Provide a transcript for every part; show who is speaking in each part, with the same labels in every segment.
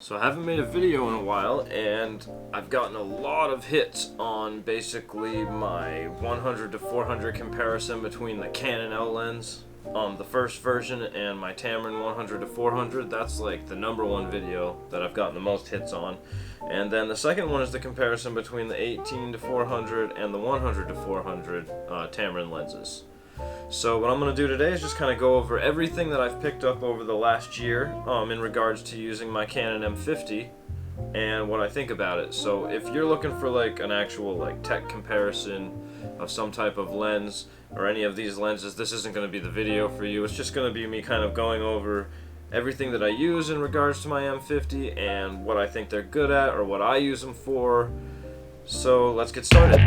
Speaker 1: So I haven't made a video in a while, and I've gotten a lot of hits on basically my 100 to 400 comparison between the Canon L lens, the first version, and my Tamron 100 to 400. That's like the #1 video that I've gotten the most hits on. And then the second one is the comparison between the 18 to 400 and the 100 to 400 Tamron lenses. So what I'm going to do today is just kind of go over everything that I've picked up over the last year in regards to using my Canon M50 and what I think about it. So if you're looking for like an actual like tech comparison of some type of lens or any of these lenses, this isn't going to be the video for you. It's just going to be me kind of going over everything that I use in regards to my M50 and what I think they're good at or what I use them for. So let's get started.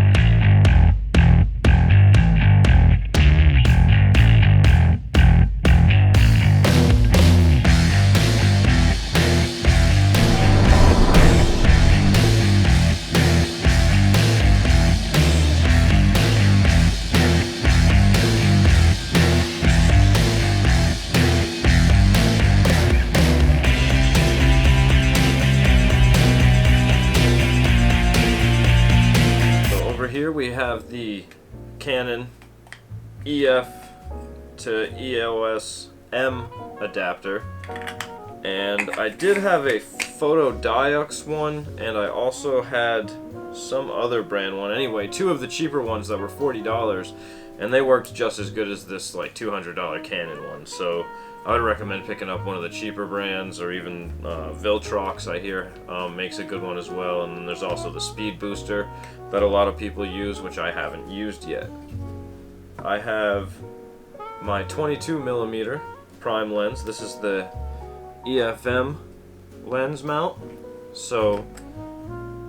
Speaker 1: Here we have the Canon EF to EOS M adapter, and I did have a Photodiux one, and I also had some other brand one. Anyway, two of the cheaper ones that were $40, and they worked just as good as this like $200 Canon one. So I would recommend picking up one of the cheaper brands, or even Viltrox, I hear, makes a good one as well. And then there's also the Speed Booster that a lot of people use, which I haven't used yet. I have my 22mm prime lens. This is the EFM lens mount, so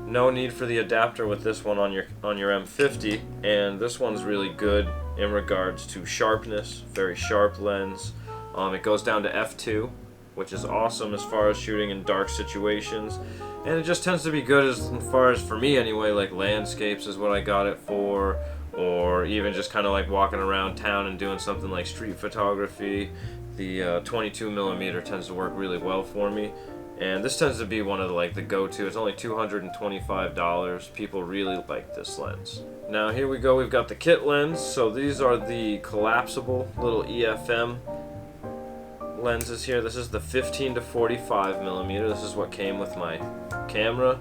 Speaker 1: no need for the adapter with this one on your M50. And this one's really good in regards to sharpness, very sharp lens. It goes down to f2, which is awesome as far as shooting in dark situations, and it just tends to be good as far as, for me anyway, like landscapes is what I got it for, or even just kind of like walking around town and doing something like street photography. The 22mm tends to work really well for me, and this tends to be one of the go-to. It's only $225. People really like this lens. Now here we go, we've got the kit lens. So these are the collapsible little EFM lenses here. This is the 15 to 45mm. This is what came with my camera.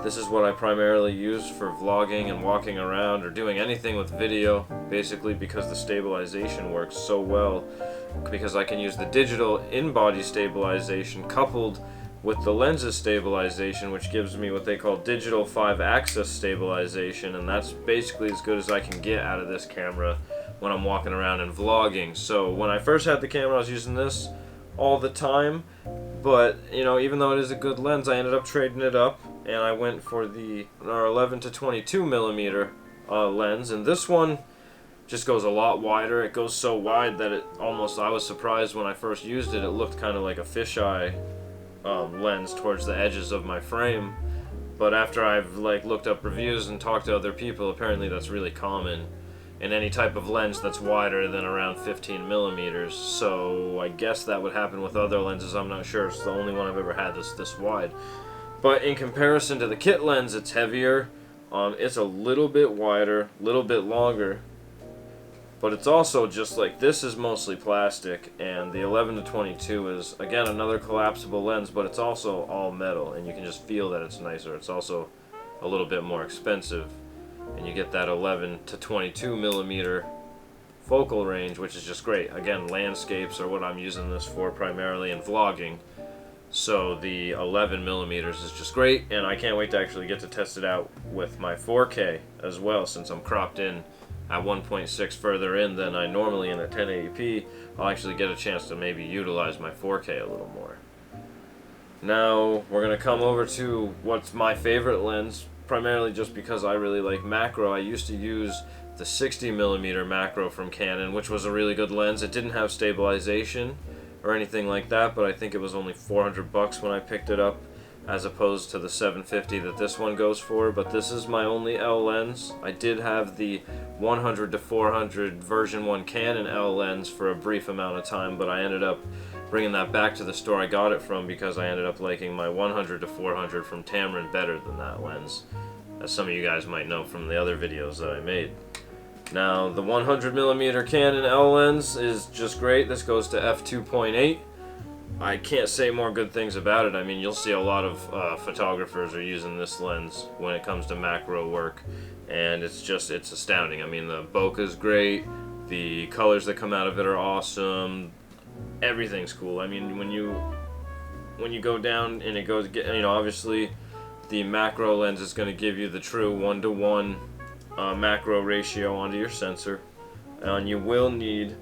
Speaker 1: This is what I primarily use for vlogging and walking around or doing anything with video, basically, because the stabilization works so well, because I can use the digital in-body stabilization coupled with the lens's stabilization, which gives me what they call digital 5-axis stabilization, and that's basically as good as I can get out of this camera when I'm walking around and vlogging. So when I first had the camera, I was using this all the time, but you know, even though it is a good lens, I ended up trading it up, and I went for the 11 to 22mm lens, and this one just goes a lot wider. It goes so wide that it almost, I was surprised when I first used it, it looked kind of like a fisheye lens towards the edges of my frame. But after I've looked up reviews and talked to other people, apparently that's really common in any type of lens that's wider than around 15mm. So I guess that would happen with other lenses, I'm not sure. It's the only one I've ever had that's this wide. But in comparison to the kit lens, it's heavier. It's a little bit wider, a little bit longer, but it's also just like, this is mostly plastic, and the 11 to 22 is again another collapsible lens, but it's also all metal, and you can just feel that it's nicer. It's also a little bit more expensive, and you get that 11 to 22mm focal range, which is just great. Again, landscapes are what I'm using this for primarily, in vlogging. So the 11mm is just great, and I can't wait to actually get to test it out with my 4K as well, since I'm cropped in at 1.6 further in than I normally am at 1080p. I'll actually get a chance to maybe utilize my 4K a little more. Now we're going to come over to what's my favorite lens, primarily just because I really like macro. I used to use the 60mm macro from Canon, which was a really good lens. It didn't have stabilization or anything like that, but I think it was only $400 when I picked it up, as opposed to the $750 that this one goes for. But this is my only L lens. I did have the 100 to 400 version 1 Canon L lens for a brief amount of time, but I ended up bringing that back to the store I got it from, because I ended up liking my 100 to 400 from Tamron better than that lens, as some of you guys might know from the other videos that I made. Now, the 100mm Canon L lens is just great. This goes to f2.8. I can't say more good things about it. I mean, you'll see a lot of photographers are using this lens when it comes to macro work, and it's astounding. I mean, the bokeh's great, the colors that come out of it are awesome, everything's cool. I mean, when you go down and it goes, you know, obviously the macro lens is going to give you the true 1:1 macro ratio onto your sensor, and you will need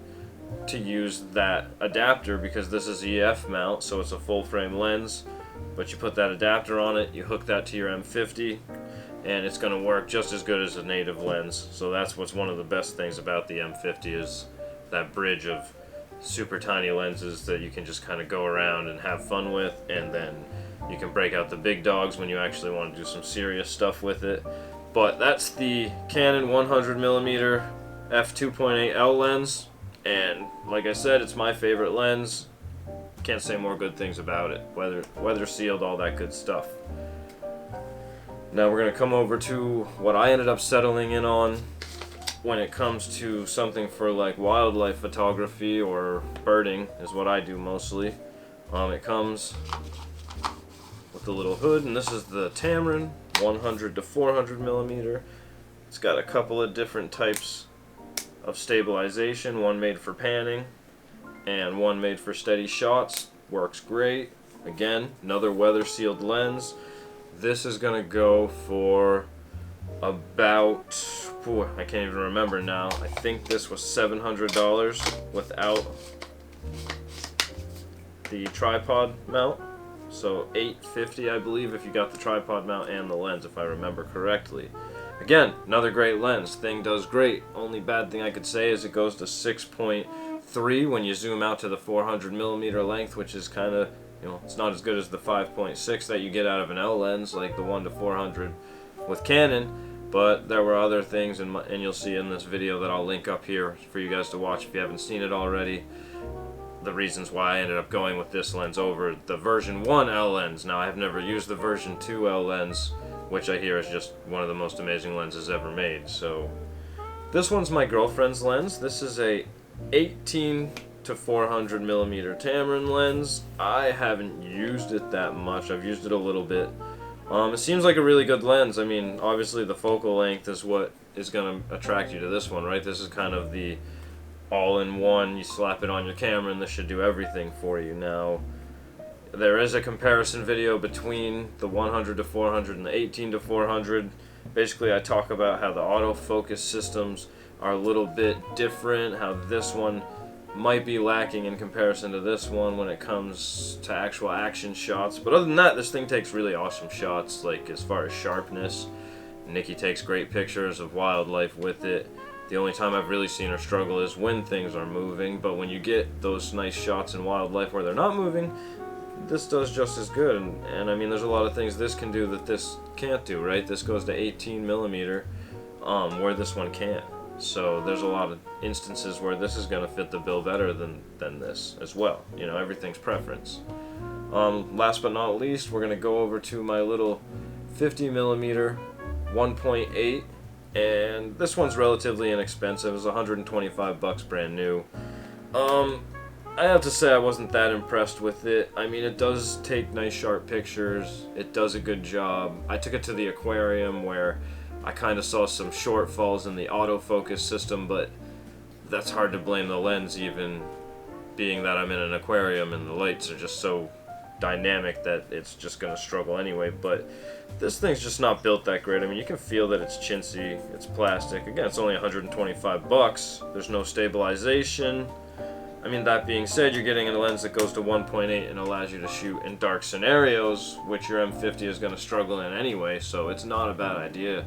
Speaker 1: to use that adapter because this is EF mount, so it's a full frame lens, but you put that adapter on it, you hook that to your M50, and it's going to work just as good as a native lens. So that's what's one of the best things about the M50, is that bridge of super tiny lenses that you can just kind of go around and have fun with, and then you can break out the big dogs when you actually want to do some serious stuff with it. But that's the Canon 100mm f2.8 L lens, and like I said, it's my favorite lens. Can't say more good things about it. Weather sealed, all that good stuff. Now we're going to come over to what I ended up settling in on when it comes to something for like wildlife photography or birding, is what I do mostly. It comes with the little hood, and this is the Tamron 100 to 400mm. It's got a couple of different types of stabilization, one made for panning and one made for steady shots. Works great. Again, another weather sealed lens. This is gonna go for about, I can't even remember now. I think this was $700 without the tripod mount. So $850, I believe, if you got the tripod mount and the lens, if I remember correctly. Again, another great lens. Thing does great. Only bad thing I could say is it goes to 6.3 when you zoom out to the 400mm length, which is kind of, you know, it's not as good as the 5.6 that you get out of an L lens, like the 1 to 400 with Canon. But there were other things, and you'll see in this video that I'll link up here for you guys to watch if you haven't seen it already, the reasons why I ended up going with this lens over the version 1 L lens. Now, I have never used the version 2 L lens, which I hear is just one of the most amazing lenses ever made. So this one's my girlfriend's lens. This is a 18 to 400mm Tamron lens. I haven't used it that much. I've used it a little bit. It seems like a really good lens. I mean, obviously the focal length is what is going to attract you to this one, right? This is kind of the all-in-one. You slap it on your camera and this should do everything for you. Now, there is a comparison video between the 100 to 400 and the 18 to 400. Basically, I talk about how the autofocus systems are a little bit different, how this one might be lacking in comparison to this one when it comes to actual action shots. But other than that, this thing takes really awesome shots, like as far as sharpness. Nikki takes great pictures of wildlife with it. The only time I've really seen her struggle is when things are moving, but when you get those nice shots in wildlife where they're not moving, this does just as good. And I mean, there's a lot of things this can do that this can't do, right? This goes to 18mm, where this one can't. So there's a lot of instances where this is going to fit the bill better than this as well. You know, everything's preference. Last but not least, we're going to go over to my little 50mm 1.8, and this one's relatively inexpensive. It's $125 brand new. I have to say I wasn't that impressed with it. I mean, it does take nice sharp pictures. It does a good job. I took it to the aquarium where I kind of saw some shortfalls in the autofocus system, but that's hard to blame the lens, even being that I'm in an aquarium and the lights are just so dynamic that it's just going to struggle anyway. But this thing's just not built that great. I mean, you can feel that it's chintzy, it's plastic. Again, it's only $125. There's no stabilization. I mean, that being said, you're getting a lens that goes to 1.8 and allows you to shoot in dark scenarios, which your M50 is going to struggle in anyway, so it's not a bad idea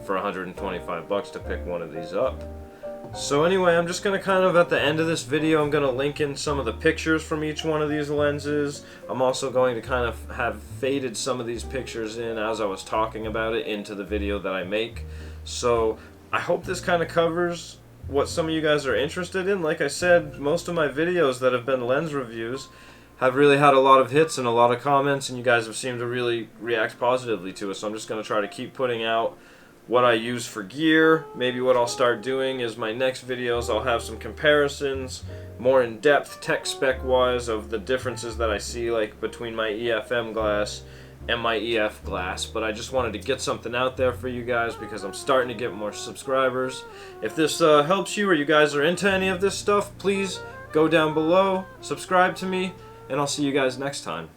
Speaker 1: for $125 to pick one of these up. So anyway, I'm just going to kind of, at the end of this video, I'm going to link in some of the pictures from each one of these lenses. I'm also going to kind of have faded some of these pictures in as I was talking about it into the video that I make. So I hope this kind of covers what some of you guys are interested in. Like I said, most of my videos that have been lens reviews have really had a lot of hits and a lot of comments, and you guys have seemed to really react positively to it. So I'm just going to try to keep putting out what I use for gear. Maybe what I'll start doing is my next videos I'll have some comparisons, more in-depth tech spec wise, of the differences that I see like between my EFM glass and my EF glass. But I just wanted to get something out there for you guys because I'm starting to get more subscribers. If this helps you, or you guys are into any of this stuff, please go down below, subscribe to me, and I'll see you guys next time.